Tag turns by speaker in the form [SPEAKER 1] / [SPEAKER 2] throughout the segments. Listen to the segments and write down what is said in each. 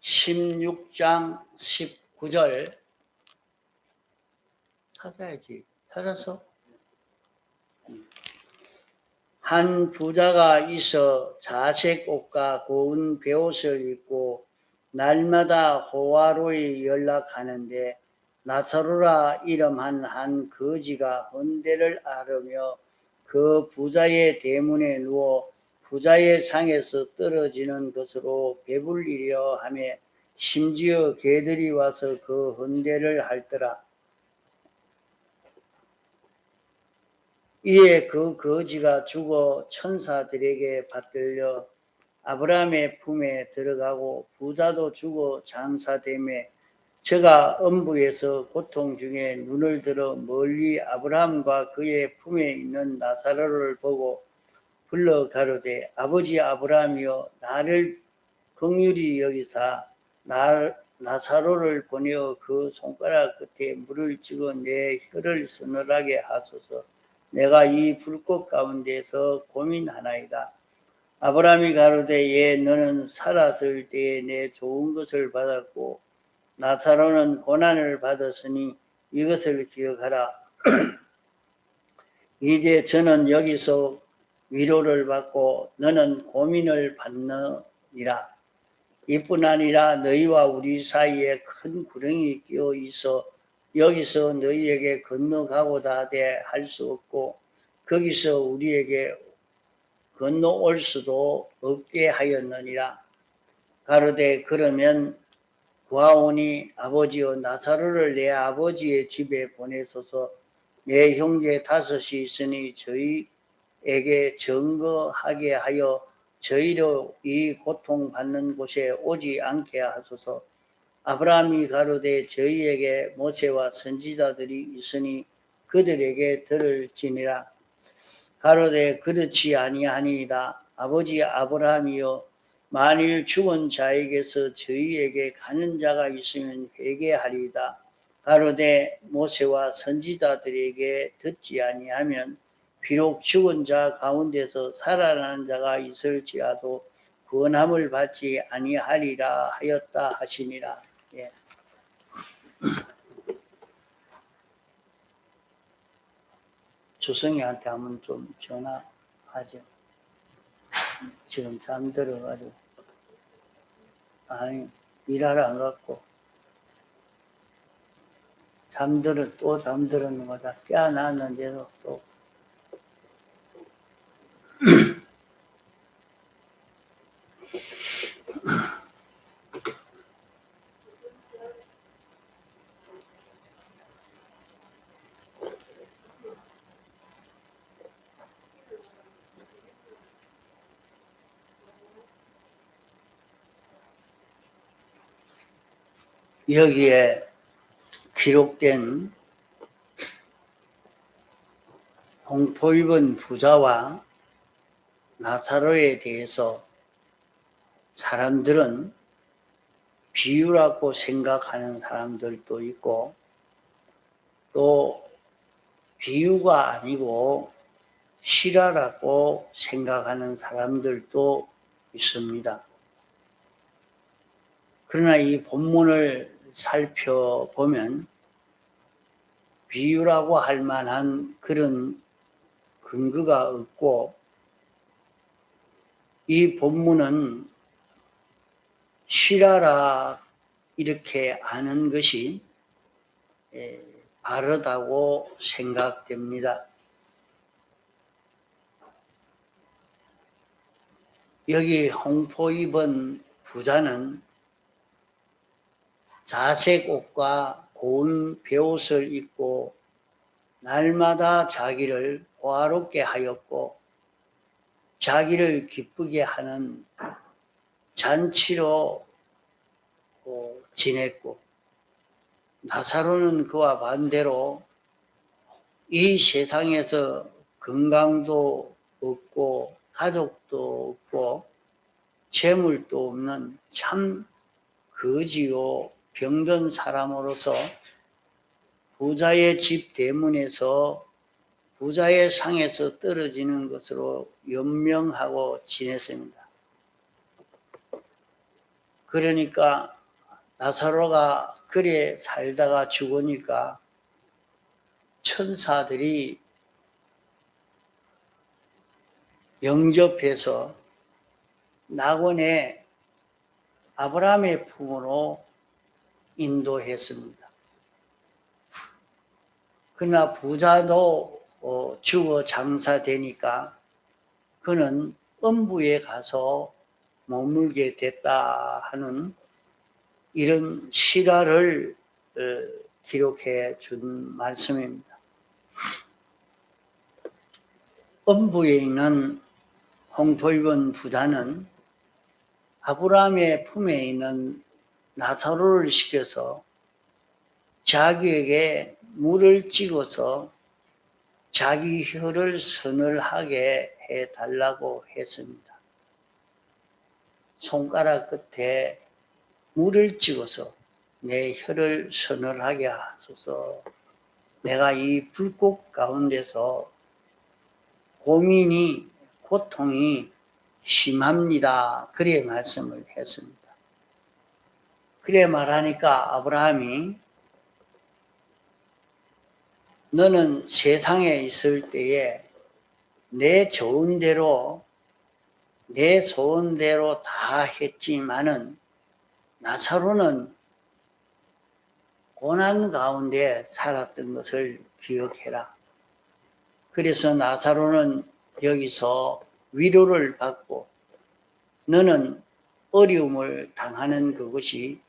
[SPEAKER 1] 16장 19절 찾아야지. 찾았어? 한 부자가 있어 자색 옷과 고운 베옷을 입고 날마다 호화로이 연락하는데 나사로라 이름한 한 거지가 헌대를 앓으며 그 부자의 대문에 누워 부자의 상에서 떨어지는 것으로 배불리려 하며 심지어 개들이 와서 그 헌대를 핥더라. 이에 그 거지가 죽어 천사들에게 받들려 아브라함의 품에 들어가고 부자도 죽어 장사되매 저가 음부에서 고통 중에 눈을 들어 멀리 아브라함과 그의 품에 있는 나사로를 보고 불러 가로되 아버지 아브라함이여 나를 긍휼히 여기사 나사로를 보내어 그 손가락 끝에 물을 찍어 내 혀를 서늘하게 하소서. 내가 이 불꽃 가운데서 고민하나이다. 아브라함이 가로되 예 너는 살았을 때에 내 좋은 것을 받았고 나사로는 고난을 받았으니 이것을 기억하라. 이제 저는 여기서 위로를 받고 너는 고민을 받느니라. 이뿐 아니라 너희와 우리 사이에 큰 구렁이 끼어 있어 여기서 너희에게 건너가고자 하되 할 수 없고 거기서 우리에게 건너올 수도 없게 하였느니라. 가로되 그러면 구하오니 아버지여 나사로를 내 아버지의 집에 보내소서. 내 형제 다섯이 있으니 저희에게 증거하게 하여 저희로 이 고통받는 곳에 오지 않게 하소서. 아브라함이 가로되 저희에게 모세와 선지자들이 있으니 그들에게 들을지니라. 가로되 그렇지 아니하니이다. 아버지 아브라함이여 만일 죽은 자에게서 저희에게 가는 자가 있으면 회개하리이다. 가로되 모세와 선지자들에게 듣지 아니하면 비록 죽은 자 가운데서 살아나는 자가 있을지라도 구원함을 받지 아니하리라 하였다 하시니라. 예. 주성이한테 한번 좀 전화하죠. 지금 잠들어가지고. 아니, 일하러 안 갔고. 또 잠들었는 거다. 깨어났는데도 또. 여기에 기록된 공포 입은 부자와 나사로에 대해서 사람들은 비유라고 생각하는 사람들도 있고 또 비유가 아니고 실화라고 생각하는 사람들도 있습니다. 그러나 이 본문을 살펴보면 비유라고 할 만한 그런 근거가 없고 이 본문은 실화라 이렇게 아는 것이 바르다고 생각됩니다. 여기 홍포 입은 부자는 자색 옷과 고운 베옷을 입고 날마다 자기를 호화롭게 하였고 자기를 기쁘게 하는 잔치로 지냈고 나사로는 그와 반대로 이 세상에서 건강도 없고 가족도 없고 재물도 없는 참 거지요 병든 사람으로서 부자의 집 대문에서 부자의 상에서 떨어지는 것으로 연명하고 지냈습니다. 그러니까 나사로가 그래 살다가 죽으니까 천사들이 영접해서 낙원에 아브라함의 품으로 인도했습니다. 그러나 부자도 죽어 장사되니까 그는 음부에 가서 머물게 됐다 하는 이런 실화를 기록해 준 말씀입니다. 음부에 있는 홍포 입은 부자는 아브라함의 품에 있는 나사로를 시켜서 자기에게 물을 찍어서 자기 혀를 서늘하게 해달라고 했습니다. 손가락 끝에 물을 찍어서 내 혀를 서늘하게 하소서. 내가 이 불꽃 가운데서 고통이 심합니다. 그래 말씀을 했습니다. 그래 말하니까 아브라함이 너는 세상에 있을 때에 내 소원대로 다 했지만은 나사로는 고난 가운데 살았던 것을 기억해라. 그래서 나사로는 여기서 위로를 받고 너는 어려움을 당하는 그것이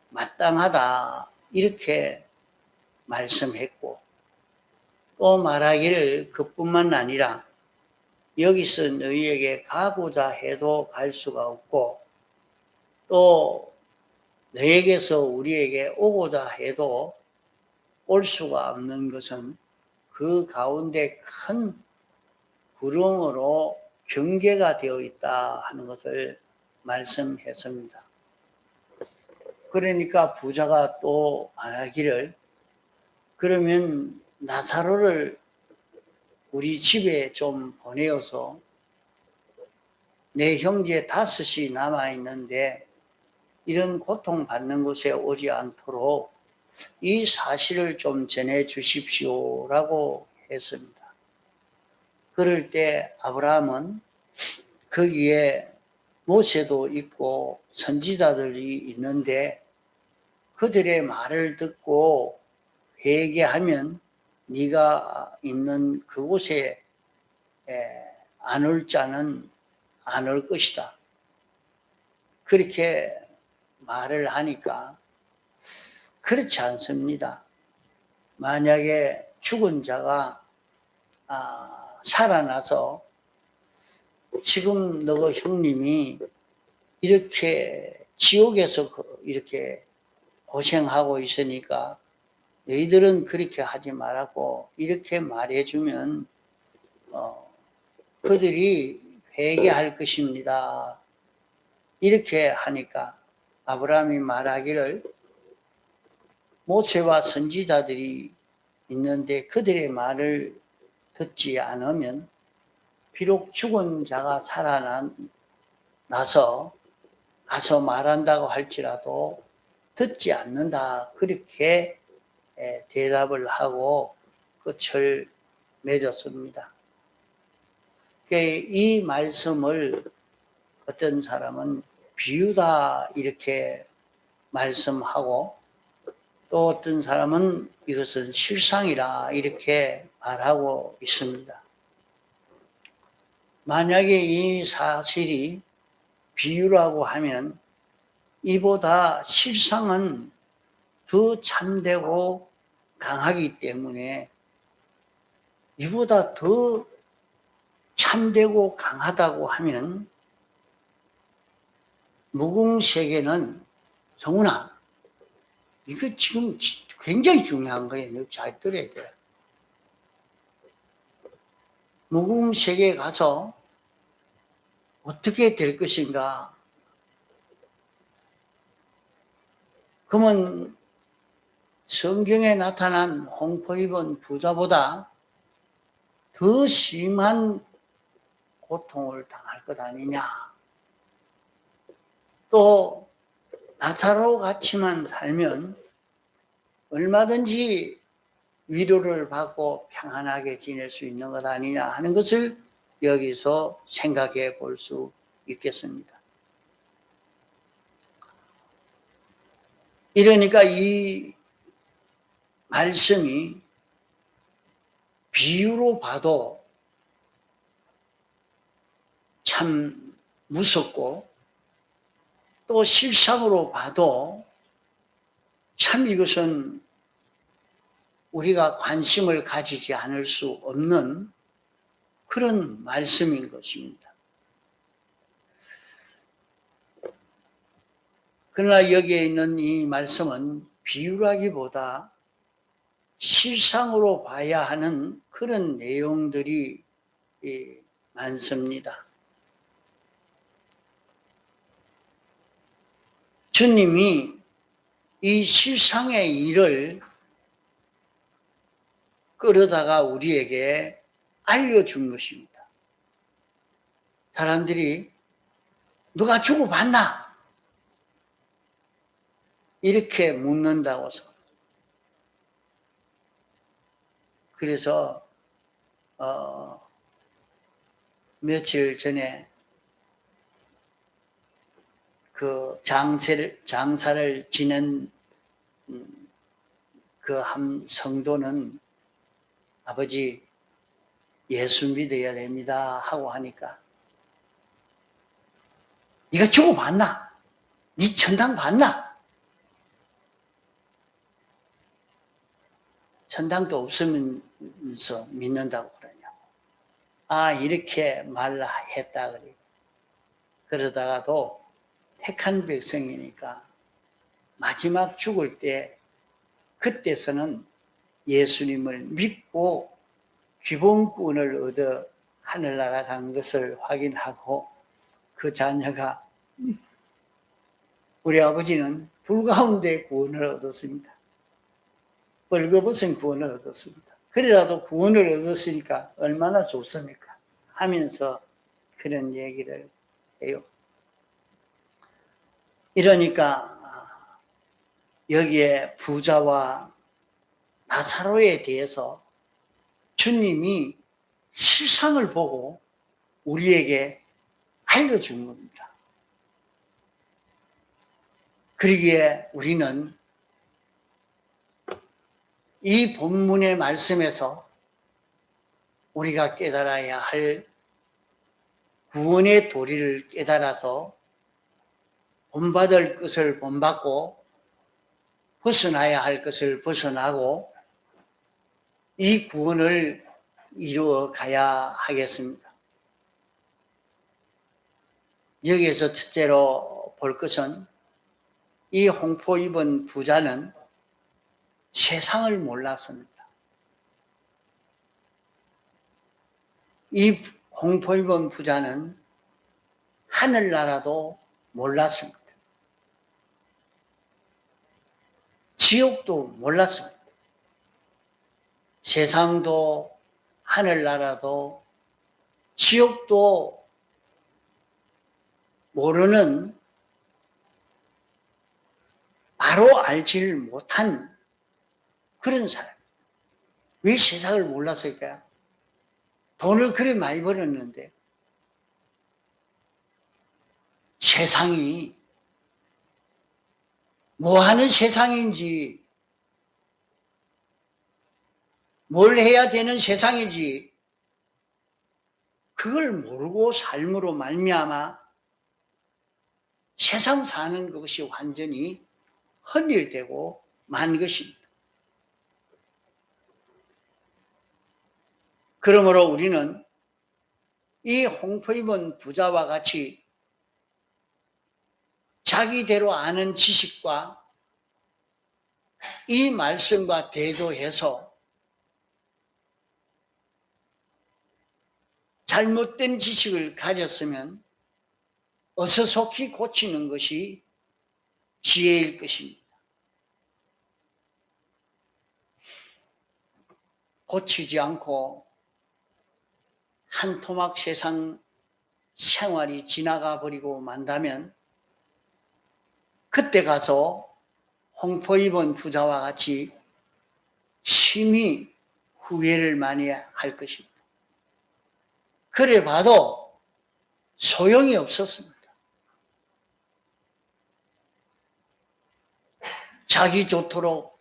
[SPEAKER 1] 마땅하다 이렇게 말씀했고 또 말하기를 그뿐만 아니라 여기서 너희에게 가고자 해도 갈 수가 없고 또 너에게서 우리에게 오고자 해도 올 수가 없는 것은 그 가운데 큰 구름으로 경계가 되어 있다 하는 것을 말씀했습니다. 그러니까 부자가 또 말하기를 그러면 나사로를 우리 집에 좀 보내어서 내 형제 5이 남아있는데 이런 고통받는 곳에 오지 않도록 이 사실을 좀 전해 주십시오 라고 했습니다. 그럴 때 아브라함은 거기에 모세도 있고 선지자들이 있는데 그들의 말을 듣고 회개하면 네가 있는 그곳에 안 올 자는 안 올 것이다. 그렇게 말을 하니까 그렇지 않습니다. 만약에 죽은 자가 살아나서 지금 너 형님이 이렇게 지옥에서 이렇게 고생하고 있으니까 너희들은 그렇게 하지 말라고 이렇게 말해주면 그들이 회개할 것입니다. 이렇게 하니까 아브라함이 말하기를 모세와 선지자들이 있는데 그들의 말을 듣지 않으면 비록 죽은 자가 살아나서 가서 말한다고 할지라도 듣지 않는다. 그렇게 대답을 하고 끝을 맺었습니다. 이 말씀을 어떤 사람은 비유다 이렇게 말씀하고 또 어떤 사람은 이것은 실상이라 이렇게 말하고 있습니다. 만약에 이 사실이 비유라고 하면 이보다 실상은 더 참되고 강하기 때문에 이보다 더 참되고 강하다고 하면 무궁세계는 정훈아 이거 지금 굉장히 중요한 거예요. 잘 들어야 돼요. 무궁세계에 가서 어떻게 될 것인가? 그러면 성경에 나타난 홍포 입은 부자보다 더 심한 고통을 당할 것 아니냐? 또 나사로 같이만 살면 얼마든지 위로를 받고 평안하게 지낼 수 있는 것 아니냐 하는 것을 여기서 생각해 볼 수 있겠습니다. 이러니까 이 말씀이 비유로 봐도 참 무섭고 또 실상으로 봐도 참 이것은 우리가 관심을 가지지 않을 수 없는 그런 말씀인 것입니다. 그러나 여기에 있는 이 말씀은 비유라기보다 실상으로 봐야 하는 그런 내용들이 많습니다. 주님이 이 실상의 일을 끌어다가 우리에게 알려준 것입니다. 사람들이 누가 죽어봤나? 이렇게 묻는다고서. 그래서 며칠 전에 그 장사를 지낸 그 한 성도는 아버지 예수 믿어야 됩니다 하고 하니까 네가 죽어봤나? 네 천당 봤나? 천당도 없으면서 믿는다고 그러냐고. 아, 이렇게 말했다 그래. 그러다가도 택한 백성이니까 마지막 죽을 때 그때서는 예수님을 믿고 기본권을 얻어 하늘나라 간 것을 확인하고 그 자녀가 우리 아버지는 불 가운데 구원을 얻었습니다. 벌거벗은 구원을 얻었습니다. 그래라도 구원을 얻었으니까 얼마나 좋습니까? 하면서 그런 얘기를 해요. 이러니까 여기에 부자와 나사로에 대해서 주님이 실상을 보고 우리에게 알려준 겁니다. 그러기에 우리는 이 본문의 말씀에서 우리가 깨달아야 할 구원의 도리를 깨달아서 본받을 것을 본받고 벗어나야 할 것을 벗어나고 이 구원을 이루어 가야 하겠습니다. 여기에서 첫째로 볼 것은 이 홍포 입은 부자는 세상을 몰랐습니다. 이 홍포 입은 부자는 하늘나라도 몰랐습니다. 지옥도 몰랐습니다. 세상도 하늘나라도 지옥도 모르는 바로 알지를 못한 그런 사람. 왜 세상을 몰랐을까요? 돈을 그리 많이 벌었는데 세상이 뭐 하는 세상인지 뭘 해야 되는 세상인지 그걸 모르고 삶으로 말미암아 세상 사는 것이 완전히 헌일되고 만 것입니다. 그러므로 우리는 이 홍포 입은 부자와 같이 자기대로 아는 지식과 이 말씀과 대조해서 잘못된 지식을 가졌으면 어서 속히 고치는 것이 지혜일 것입니다. 고치지 않고 한 토막 세상 생활이 지나가 버리고 만다면 그때 가서 홍포 입은 부자와 같이 심히 후회를 많이 할 것입니다. 그래 봐도 소용이 없었습니다. 자기 좋도록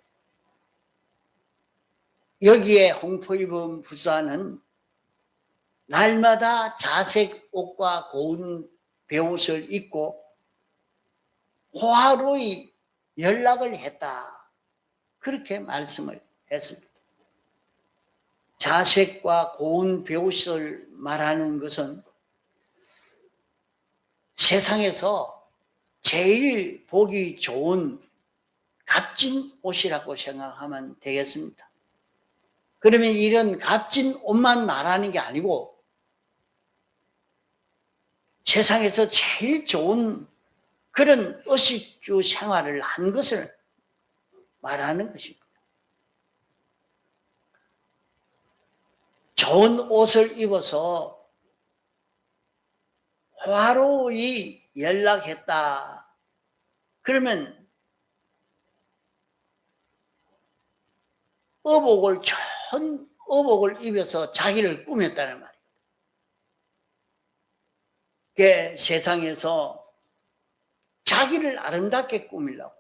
[SPEAKER 1] 여기에 홍포 입은 부자는 날마다 자색 옷과 고운 베옷을 입고 호화로이 연락을 했다. 그렇게 말씀을 했습니다. 자색과 고운 베옷을 말하는 것은 세상에서 제일 보기 좋은 값진 옷이라고 생각하면 되겠습니다. 그러면 이런 값진 옷만 말하는 게 아니고 세상에서 제일 좋은 그런 의식주 생활을 한 것을 말하는 것입니다. 좋은 옷을 입어서 화로이 연락했다. 그러면 좋은 의복을 입어서 자기를 꾸몄다는 말이에요. 그 세상에서 자기를 아름답게 꾸미려고,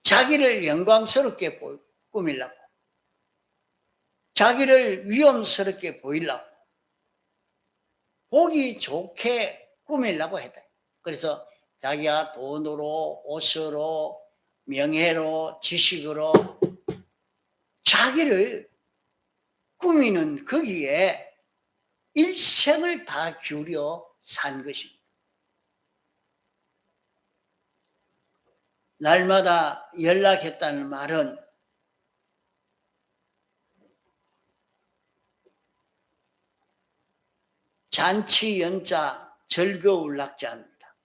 [SPEAKER 1] 자기를 영광스럽게 꾸미려고, 자기를 위험스럽게 보이려고, 보기 좋게 꾸미려고 했다. 그래서 자기가 돈으로, 옷으로, 명예로, 지식으로 자기를 꾸미는 거기에 일생을 다 기울여 산 것입니다. 날마다 연락했다는 말은 잔치 연자 즐거울 낙자입니다.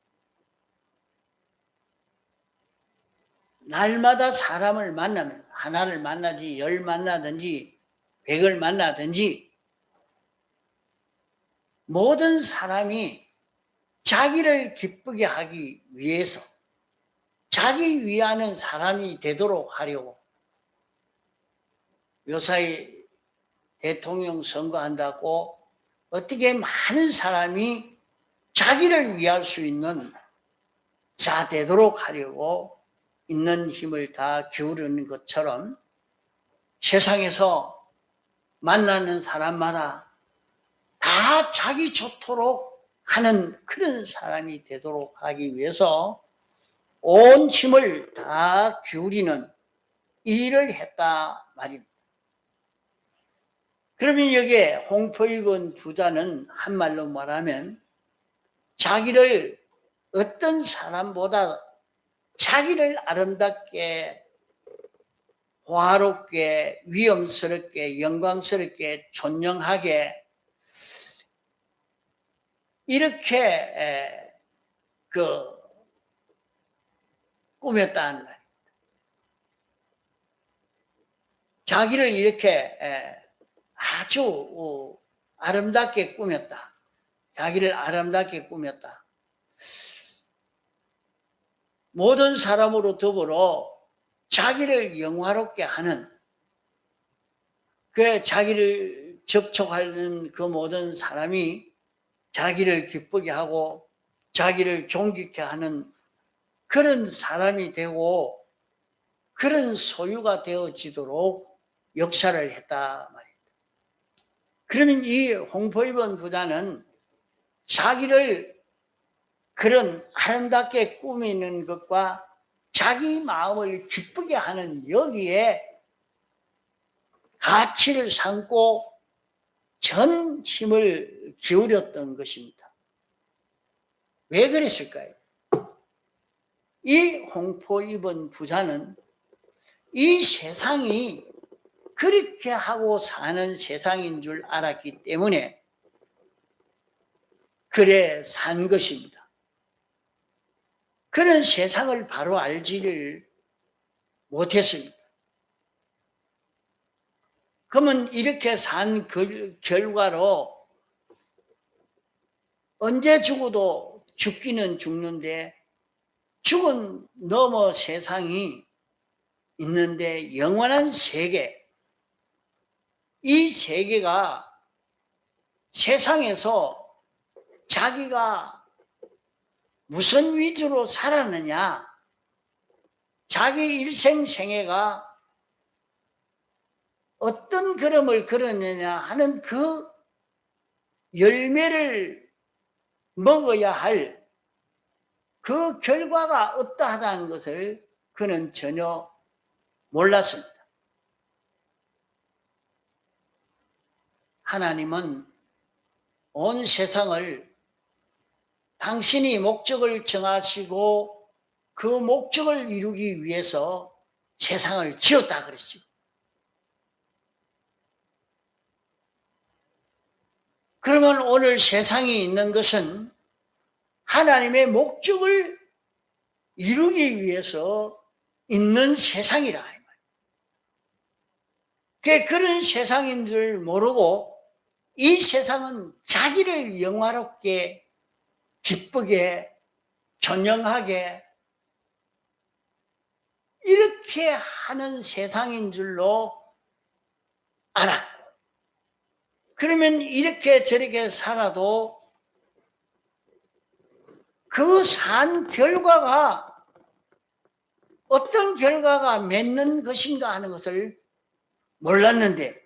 [SPEAKER 1] 날마다 사람을 만나면 하나를 만나지 10 만나든지 100을 만나든지 모든 사람이 자기를 기쁘게 하기 위해서 자기 위하는 사람이 되도록 하려고 요사이 대통령 선거한다고 어떻게 많은 사람이 자기를 위할 수 있는 자 되도록 하려고 있는 힘을 다 기울이는 것처럼 세상에서 만나는 사람마다 다 자기 좋도록 하는 그런 사람이 되도록 하기 위해서 온 힘을 다 기울이는 일을 했다 말입니다. 그러면 여기에 홍포 입은 부자는 한말로 말하면 자기를 어떤 사람보다 자기를 아름답게 화롭게 위엄스럽게 영광스럽게 존영하게 이렇게 꾸몄다는 말입니다. 자기를 이렇게 아주 아름답게 꾸몄다. 자기를 아름답게 꾸몄다. 모든 사람으로 더불어 자기를 영화롭게 하는 그 자기를 접촉하는 그 모든 사람이 자기를 기쁘게 하고 자기를 존귀케 하는 그런 사람이 되고 그런 소유가 되어지도록 역사를 했다 말입니다. 그러면 이 홍포 입은 부자는 자기를 그런 아름답게 꾸미는 것과 자기 마음을 기쁘게 하는 여기에 가치를 삼고 전 힘을 기울였던 것입니다. 왜 그랬을까요? 이 홍포 입은 부자는 이 세상이 그렇게 하고 사는 세상인 줄 알았기 때문에 그래 산 것입니다. 그런 세상을 바로 알지를 못했습니다. 그러면 이렇게 산 결과로 언제 죽어도 죽기는 죽는데 죽은 넘어 세상이 있는데 영원한 세계, 이 세계가 세상에서 자기가 무슨 위주로 살았느냐, 자기 일생생애가 어떤 걸음을 걸었느냐 하는 그 열매를 먹어야 할 그 결과가 어떠하다는 것을 그는 전혀 몰랐습니다. 하나님은 온 세상을 당신이 목적을 정하시고 그 목적을 이루기 위해서 세상을 지었다 그랬어요. 그러면 오늘 세상이 있는 것은 하나님의 목적을 이루기 위해서 있는 세상이라. 그런 세상인 줄 모르고 이 세상은 자기를 영화롭게 기쁘게 존영하게 이렇게 하는 세상인 줄로 알았고, 그러면 이렇게 저렇게 살아도 그 산 결과가 어떤 결과가 맺는 것인가 하는 것을 몰랐는데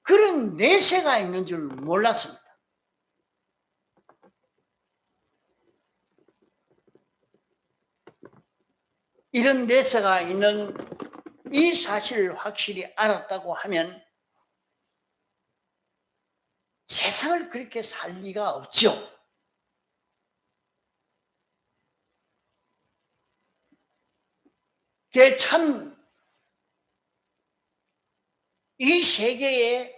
[SPEAKER 1] 그런 내세가 있는 줄 몰랐습니다. 이런 내세가 있는 이 사실을 확실히 알았다고 하면 세상을 그렇게 살 리가 없죠. 그게 참 이 세계에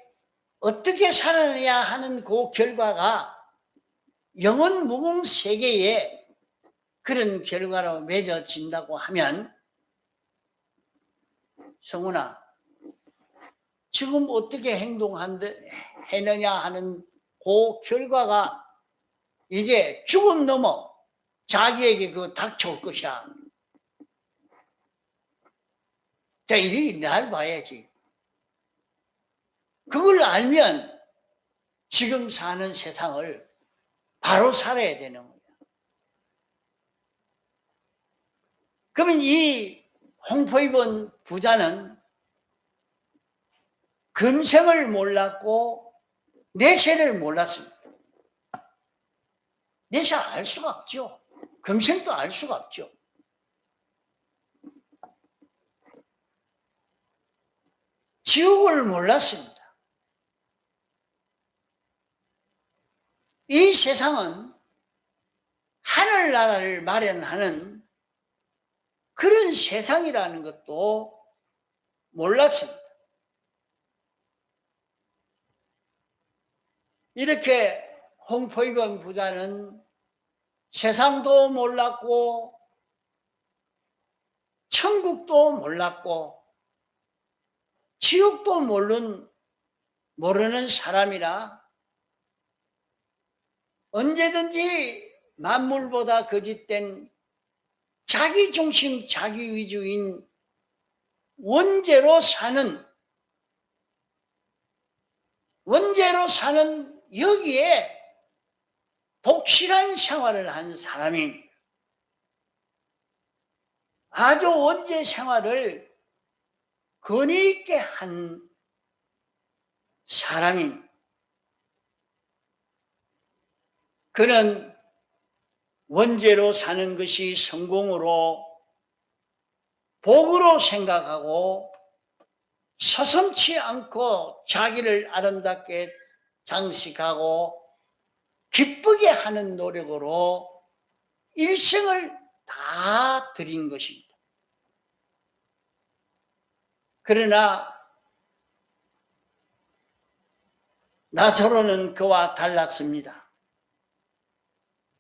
[SPEAKER 1] 어떻게 살아내야 하는 그 결과가 영원 무궁 세계에 그런 결과로 맺어진다고 하면, 성훈아, 지금 어떻게 행동했느냐 하는 그 결과가 이제 죽음 넘어 자기에게 그 닥쳐올 것이라. 자, 이리 날 봐야지. 그걸 알면 지금 사는 세상을 바로 살아야 되는 거야. 그러면 이 홍포 입은 부자는 금생을 몰랐고 내세를 몰랐습니다. 내세 알 수가 없죠. 금생도 알 수가 없죠. 지옥을 몰랐습니다. 이 세상은 하늘나라를 마련하는 그런 세상이라는 것도 몰랐습니다. 이렇게 홍포 입은 부자는 세상도 몰랐고 천국도 몰랐고 지옥도 모르는 사람이라 언제든지 만물보다 거짓된 자기 중심, 자기 위주인 원죄로 사는 여기에 독실한 생활을 한 사람입니다. 아주 원죄 생활을 권위 있게 한 사람입니다. 그는 원죄로 사는 것이 성공으로 복으로 생각하고 서슴지 않고 자기를 아름답게 장식하고 기쁘게 하는 노력으로 일생을 다 드린 것입니다. 그러나 나사로는 그와 달랐습니다.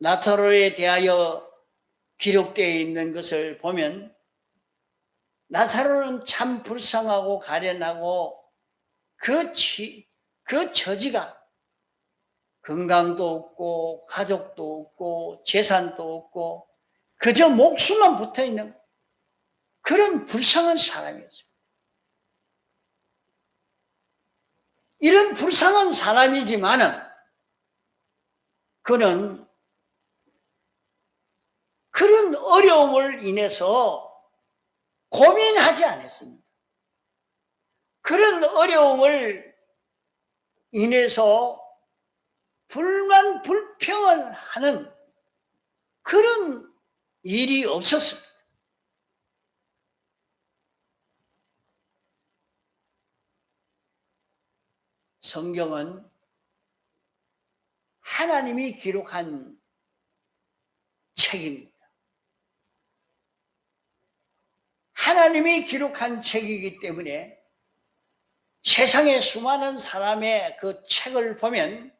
[SPEAKER 1] 나사로에 대하여 기록되어 있는 것을 보면 나사로는 참 불쌍하고 가련하고 그 처지가 건강도 없고 가족도 없고 재산도 없고 그저 목숨만 붙어있는 그런 불쌍한 사람이었어요. 이런 불쌍한 사람이지만은 그는 그런 어려움을 인해서 고민하지 않았습니다. 그런 어려움을 인해서 불만 불평을 하는 그런 일이 없었습니다. 성경은 하나님이 기록한 책입니다. 하나님이 기록한 책이기 때문에 세상의 수많은 사람의 그 책을 보면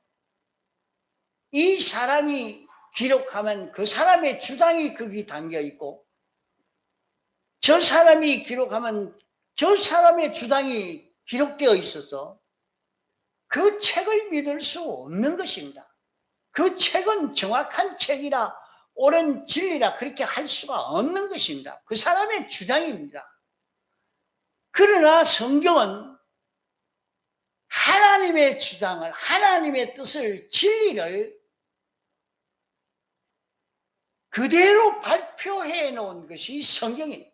[SPEAKER 1] 이 사람이 기록하면 그 사람의 주장이 거기 담겨 있고 저 사람이 기록하면 저 사람의 주장이 기록되어 있어서 그 책을 믿을 수 없는 것입니다. 그 책은 정확한 책이라 옳은 진리라 그렇게 할 수가 없는 것입니다. 그 사람의 주장입니다. 그러나 성경은 하나님의 주장을, 하나님의 뜻을, 진리를 그대로 발표해 놓은 것이 성경입니다.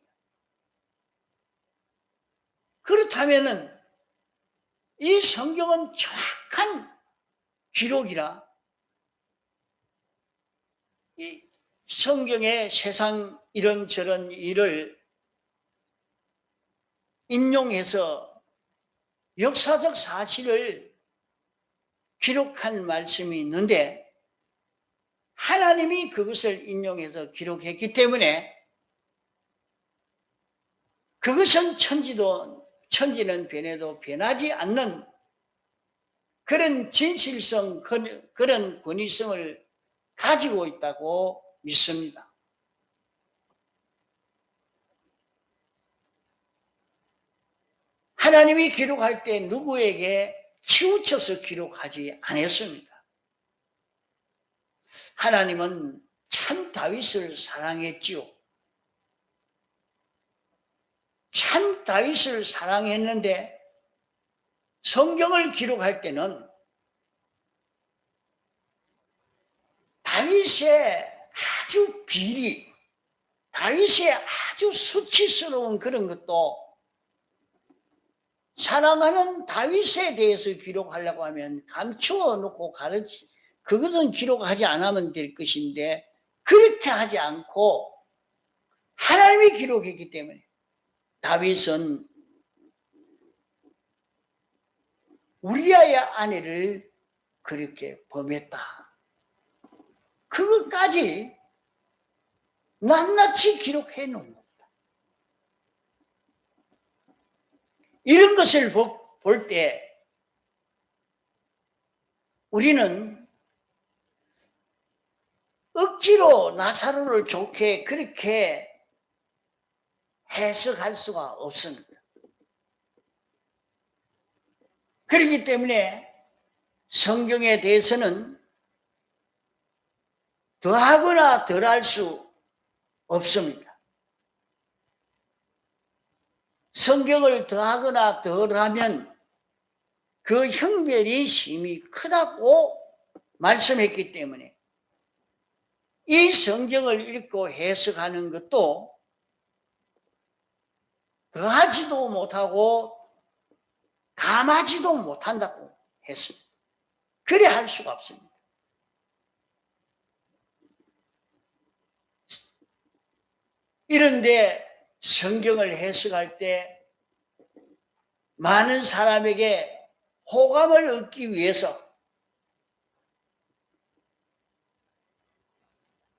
[SPEAKER 1] 그렇다면은 이 성경은 정확한 기록이라 이 성경의 세상 이런저런 일을 인용해서 역사적 사실을 기록한 말씀이 있는데 하나님이 그것을 인용해서 기록했기 때문에 그것은 천지는 변해도 변하지 않는 그런 진실성, 그런 권위성을 가지고 있다고 믿습니다. 하나님이 기록할 때 누구에게 치우쳐서 기록하지 않았습니다. 하나님은 참 다윗을 사랑했지요. 참 다윗을 사랑했는데 성경을 기록할 때는 다윗의 아주 비리, 다윗의 아주 수치스러운 그런 것도 사랑하는 다윗에 대해서 기록하려고 하면 감추어 놓고 그것은 기록하지 않으면 될 것인데 그렇게 하지 않고 하나님이 기록했기 때문에 다윗은 우리아의 아내를 그렇게 범했다. 그것까지 낱낱이 기록해 놓은 겁니다. 이런 것을 볼 때 우리는 억지로 나사로를 좋게 그렇게 해석할 수가 없습니다. 그렇기 때문에 성경에 대해서는 더하거나 덜할 수 없습니다. 성경을 더하거나 덜하면 그 형별이 심히 크다고 말씀했기 때문에 이 성경을 읽고 해석하는 것도 더하지도 못하고 감하지도 못한다고 했습니다. 그래 할 수가 없습니다. 이런데 성경을 해석할 때 많은 사람에게 호감을 얻기 위해서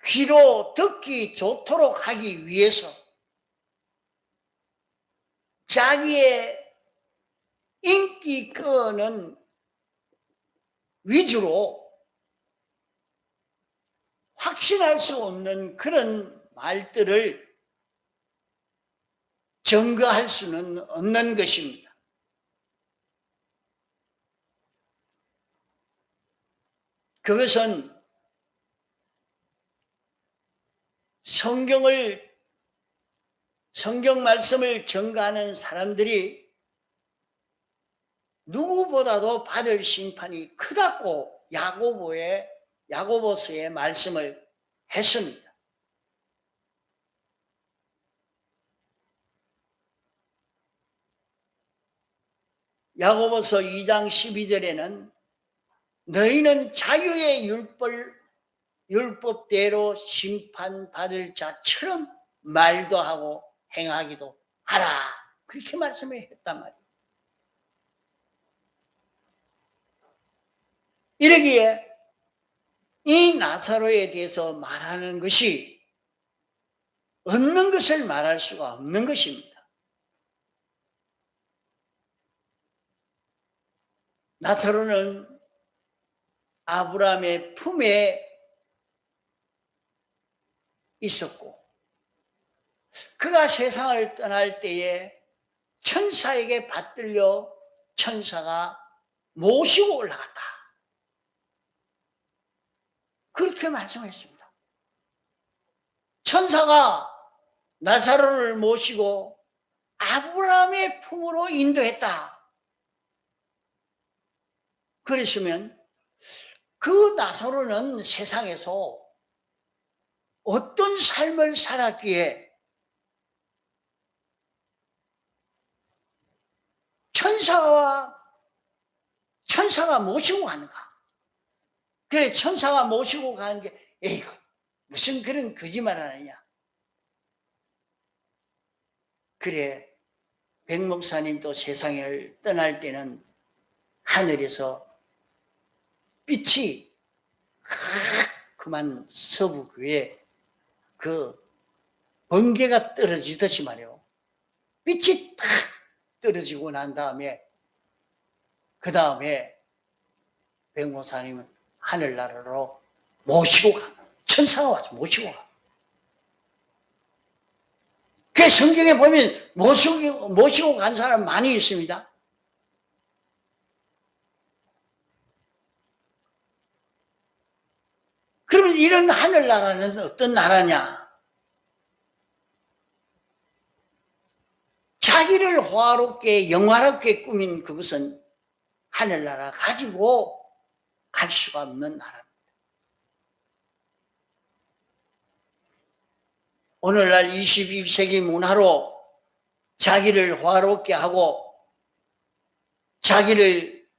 [SPEAKER 1] 귀로 듣기 좋도록 하기 위해서 자기의 인기권은 위주로 확신할 수 없는 그런 말들을 증거할 수는 없는 것입니다. 그것은 성경 말씀을 전가하는 사람들이 누구보다도 받을 심판이 크다고 야고보서의 말씀을 했습니다. 야고보서 2장 12절에는 너희는 자유의 율법대로 심판받을 자처럼 말도 하고 행하기도 하라. 그렇게 말씀했단 말이에요. 이러기에 이 나사로에 대해서 말하는 것이 없는 것을 말할 수가 없는 것입니다. 나사로는 아브라함의 품에 있었고 그가 세상을 떠날 때에 천사에게 받들려 천사가 모시고 올라갔다. 그렇게 말씀했습니다. 천사가 나사로를 모시고 아브라함의 품으로 인도했다. 그랬으면 그 나사로는 세상에서 어떤 삶을 살았기에 천사가 모시고 가는가? 그래, 천사가 모시고 가는 게, 에이구, 무슨 그런 거짓말 하느냐? 그래, 백 목사님도 세상을 떠날 때는 하늘에서 빛이 그만 서부 교에 그 번개가 떨어지듯이 말이요. 빛이 탁 떨어지고 난 다음에 그 다음에 백 목사님은 하늘나라로 모시고 가. 천사가 와서 모시고 가. 그 성경에 보면 모시고 간 사람 많이 있습니다. 그러면 이런 하늘나라는 어떤 나라냐? 자기를 호화롭게 영화롭게 꾸민 그것은 하늘나라 가지고 갈 수가 없는 나라입니다. 오늘날 21세기 문화로 자기를 호화롭게 하고 자기를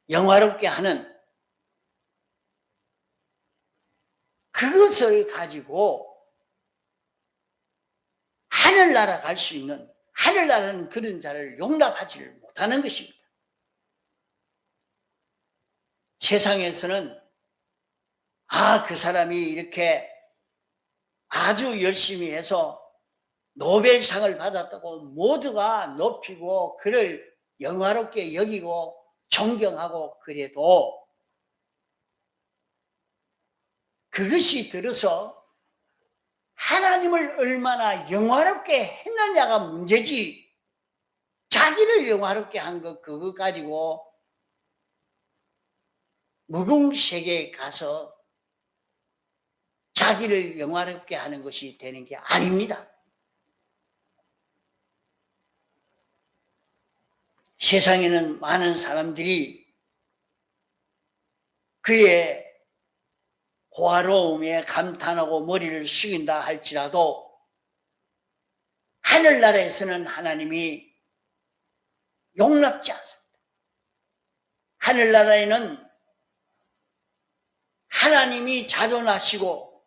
[SPEAKER 1] 영화롭게 하는 그것을 가지고 하늘나라 갈 수 있는, 하늘나라는 그런 자를 용납하지를 못하는 것입니다. 세상에서는 그 사람이 이렇게 아주 열심히 해서 노벨상을 받았다고 모두가 높이고 그를 영화롭게 여기고 존경하고 그래도 그것이 들어서 하나님을 얼마나 영화롭게 했느냐가 문제지, 자기를 영화롭게 한 것 그거 가지고 무궁세계에 가서 자기를 영화롭게 하는 것이 되는 게 아닙니다. 세상에는 많은 사람들이 그의 호화로움에 감탄하고 머리를 숙인다 할지라도 하늘나라에서는 하나님이 용납지 않습니다. 하늘나라에는 하나님이 자존하시고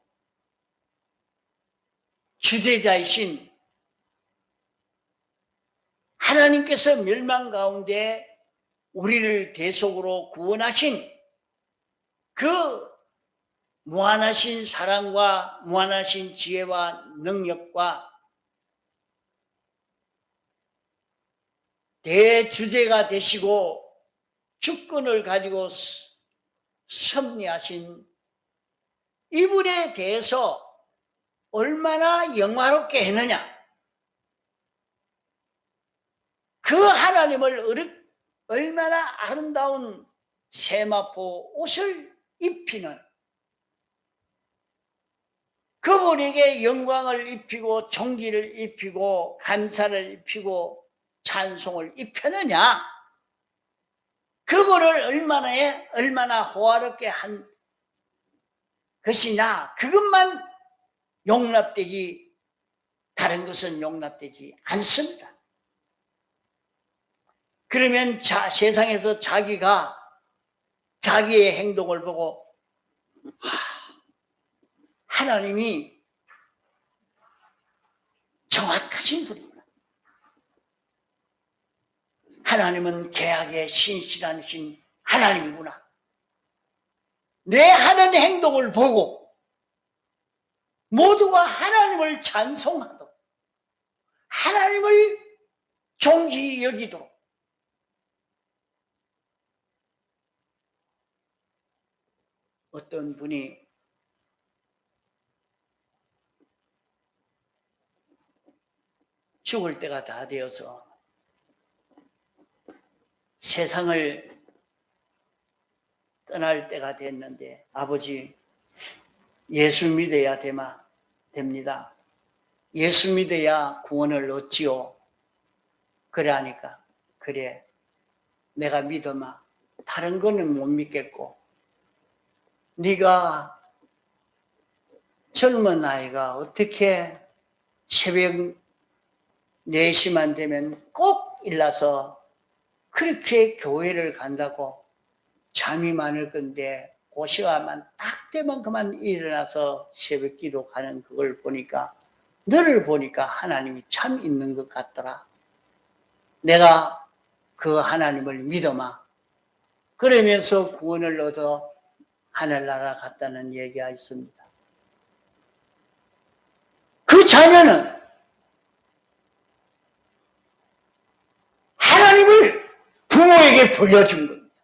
[SPEAKER 1] 주재자이신 하나님께서 멸망 가운데 우리를 대속으로 구원하신 그 무한하신 사랑과 무한하신 지혜와 능력과 대주제가 되시고 주권을 가지고 섭리하신 이분에 대해서 얼마나 영화롭게 했느냐, 그 하나님을 얼마나 아름다운 세마포 옷을 입히는, 그분에게 영광을 입히고 존귀를 입히고 감사를 입히고 찬송을 입혔느냐? 그분을 얼마나 호화롭게 한 것이냐? 그것만 용납되지, 다른 것은 용납되지 않습니다. 그러면 세상에서 자기가 자기의 행동을 보고 하나님이 정확하신 분입니다. 하나님은 계약에 신실하신 하나님이구나. 내 하는 행동을 보고 모두가 하나님을 찬송하도록, 하나님을 존귀 여기도록 어떤 분이 죽을 때가 다 되어서 세상을 떠날 때가 됐는데, 아버지, 예수 믿어야 됩니다. 예수 믿어야 구원을 얻지요. 그래 하니까, 그래, 내가 믿어마. 다른 거는 못 믿겠고, 네가 젊은 아이가 어떻게 새벽 4시만 되면 꼭 일어나서 그렇게 교회를 간다고? 잠이 많을 건데 그 시간만 딱 되면 그만 일어나서 새벽 기도 가는 그걸 보니까, 너를 보니까 하나님이 참 있는 것 같더라. 내가 그 하나님을 믿어마. 그러면서 구원을 얻어 하늘나라 갔다는 얘기가 있습니다. 그 자녀는 하나님을 부모에게 보여준 겁니다.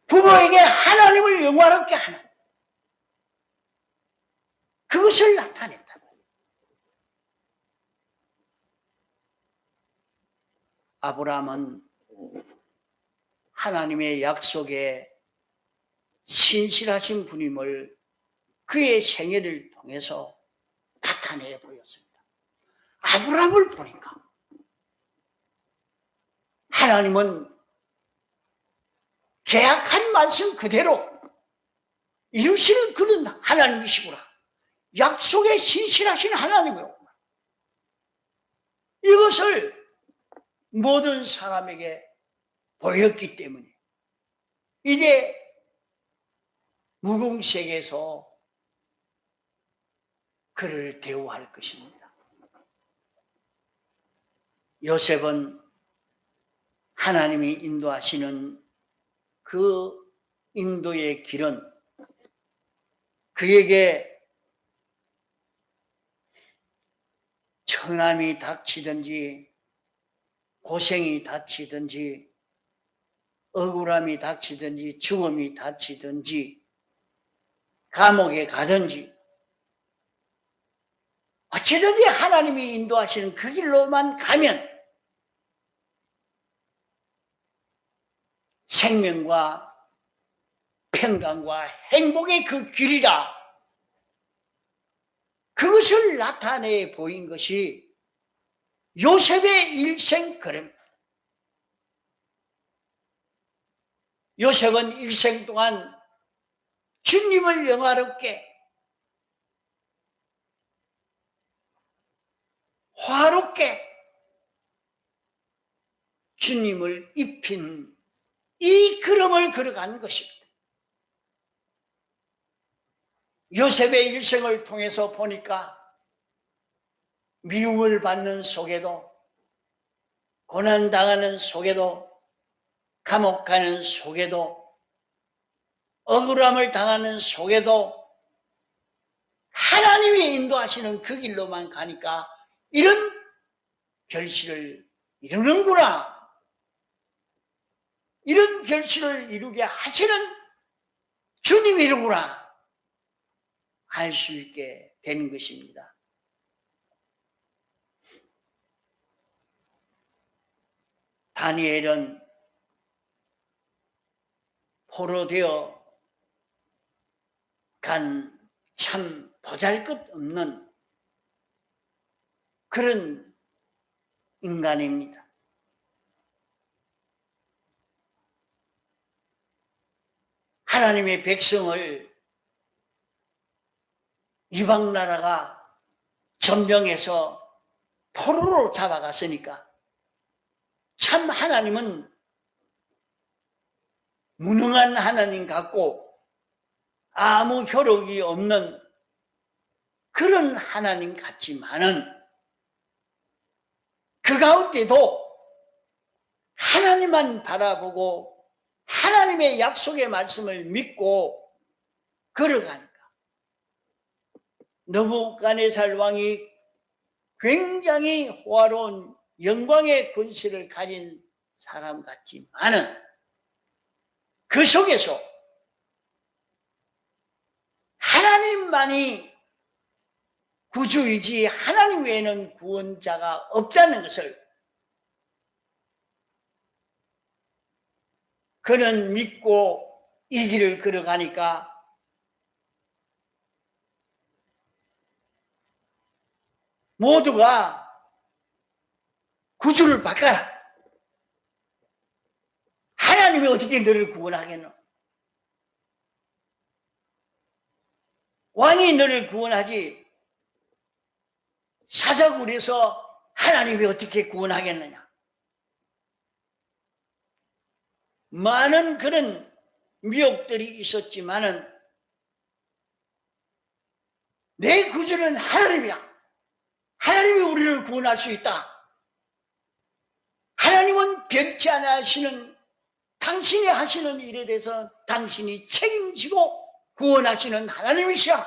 [SPEAKER 1] 부모에게 하나님을 영화롭게 하는, 그것을 나타냈다. 아브라함은 하나님의 약속에 신실하신 분임을 그의 생애를 통해서 나타내 보였습니다. 아브라함을 보니까 하나님은 계약한 말씀 그대로 이루시는 그런 하나님이시구나. 약속에 신실하신 하나님이구나. 이것을 모든 사람에게 보였기 때문에 이제 무공세계에서 그를 대우할 것입니다. 요셉은 하나님이 인도하시는 그 인도의 길은 그에게 천함이 닥치든지 고생이 닥치든지 억울함이 닥치든지 죽음이 닥치든지 감옥에 가든지 어찌든지 하나님이 인도하시는 그 길로만 가면 생명과 평강과 행복의 그 길이라, 그것을 나타내 보인 것이 요셉의 일생 걸음입니다. 요셉은 일생 동안 주님을 영화롭게 화롭게 주님을 입힌 이 걸음을 걸어간 것입니다. 요셉의 일생을 통해서 보니까 미움을 받는 속에도, 고난당하는 속에도, 감옥 가는 속에도, 억울함을 당하는 속에도 하나님이 인도하시는 그 길로만 가니까 이런 결실을 이루는구나, 이런 결실을 이루게 하시는 주님이구나 알 수 있게 되는 것입니다. 다니엘은 포로되어 간 참 보잘것없는 그런 인간입니다. 하나님의 백성을 이방 나라가 점령해서 포로로 잡아갔으니까 참 하나님은 무능한 하나님 같고 아무 효력이 없는 그런 하나님 같지만은 그 가운데도 하나님만 바라보고 하나님의 약속의 말씀을 믿고 걸어가니까 느부갓네살 왕이 굉장히 호화로운 영광의 권세를 가진 사람 같지만은 그 속에서 하나님만이 구주이지 하나님 외에는 구원자가 없다는 것을 그는 믿고 이 길을 걸어가니까 모두가 구주를 바꿔라. 하나님이 어떻게 너를 구원하겠노? 왕이 너를 구원하지 사자굴에서 하나님이 어떻게 구원하겠느냐? 많은 그런 미혹들이 있었지만은 내 구주는 하나님이야. 하나님이 우리를 구원할 수 있다. 하나님은 변치 않아 하시는 당신이 하시는 일에 대해서 당신이 책임지고 구원하시는 하나님이시야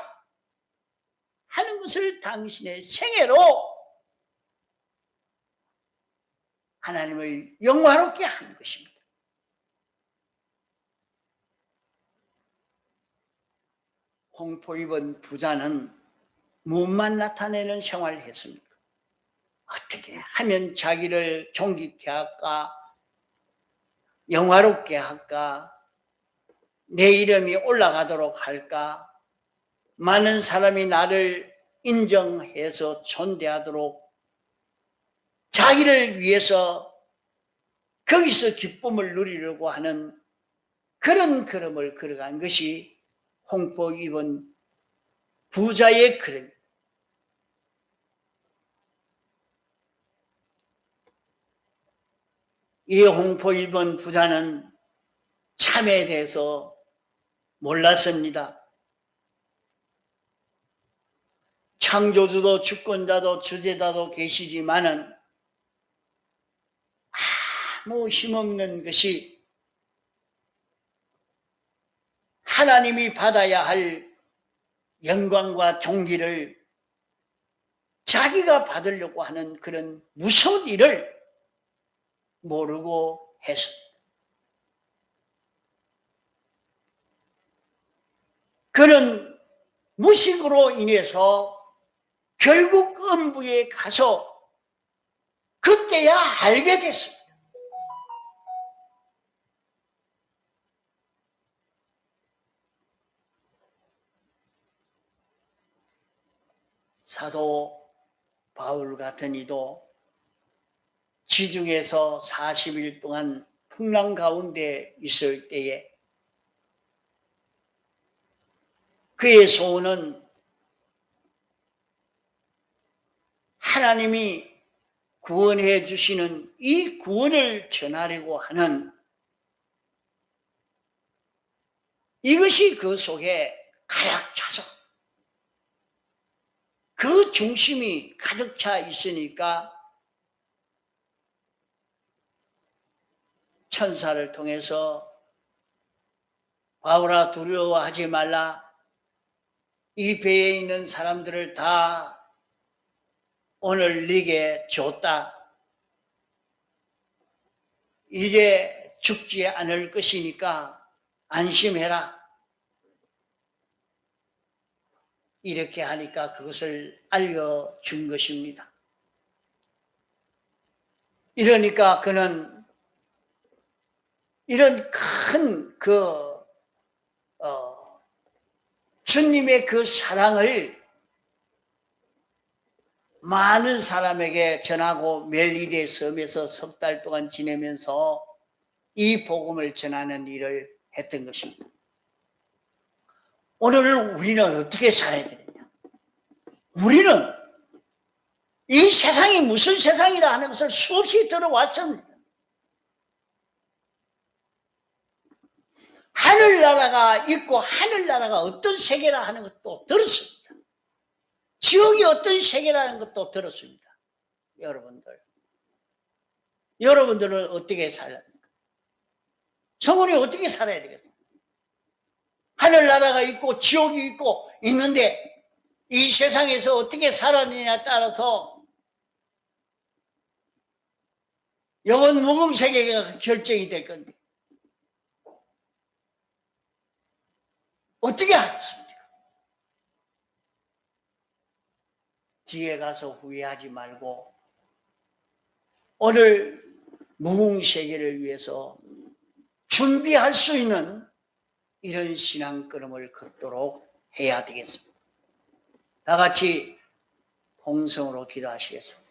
[SPEAKER 1] 하는 것을 당신의 생애로 하나님을 영화롭게 하는 것입니다. 홍포 입은 부자는 무엇만 나타내는 생활을 했습니까? 어떻게 하면 자기를 존귀케 할까? 영화롭게 할까? 내 이름이 올라가도록 할까? 많은 사람이 나를 인정해서 존대하도록 자기를 위해서 거기서 기쁨을 누리려고 하는 그런 걸음을 걸어간 것이 홍포 입은 부자의 걸음. 이 홍포 입은 부자는 참에 대해서 몰랐습니다. 창조주도 주권자도 주제자도 계시지만은 아무 힘없는 것이 하나님이 받아야 할 영광과 존귀를 자기가 받으려고 하는 그런 무서운 일을 모르고 했습니다. 그는 무식으로 인해서 결국 음부에 가서 그때야 알게 됐습니다. 사도 바울 같은 이도 지중해에서 40일 동안 풍랑 가운데 있을 때에 그의 소원은 하나님이 구원해 주시는 이 구원을 전하려고 하는 이것이 그 속에 가득 차서 그 중심이 가득 차 있으니까 천사를 통해서 바울아 두려워하지 말라. 이 배에 있는 사람들을 다 오늘 네게 줬다. 이제 죽지 않을 것이니까 안심해라. 이렇게 하니까 그것을 알려준 것입니다. 이러니까 그는 이런 큰 그 주님의 그 사랑을 많은 사람에게 전하고 멜리데 섬에서 석 달 동안 지내면서 이 복음을 전하는 일을 했던 것입니다. 오늘 우리는 어떻게 살아야 되느냐? 우리는 이 세상이 무슨 세상이라 하는 것을 수없이 들어왔습니다. 하늘나라가 있고 하늘나라가 어떤 세계라 하는 것도 들었습니다. 지옥이 어떤 세계라는 것도 들었습니다. 여러분들은 어떻게 살랍니까? 성원이 어떻게 살아야 되겠습니까? 하늘나라가 있고 지옥이 있고 있는데 이 세상에서 어떻게 살았느냐에 따라서 영원 무궁 세계가 결정이 될 건데 어떻게 하겠습니까? 뒤에 가서 후회하지 말고 오늘 무궁 세계를 위해서 준비할 수 있는 이런 신앙 걸음을 걷도록 해야 되겠습니다. 다 같이 홍성으로 기도하시겠습니다.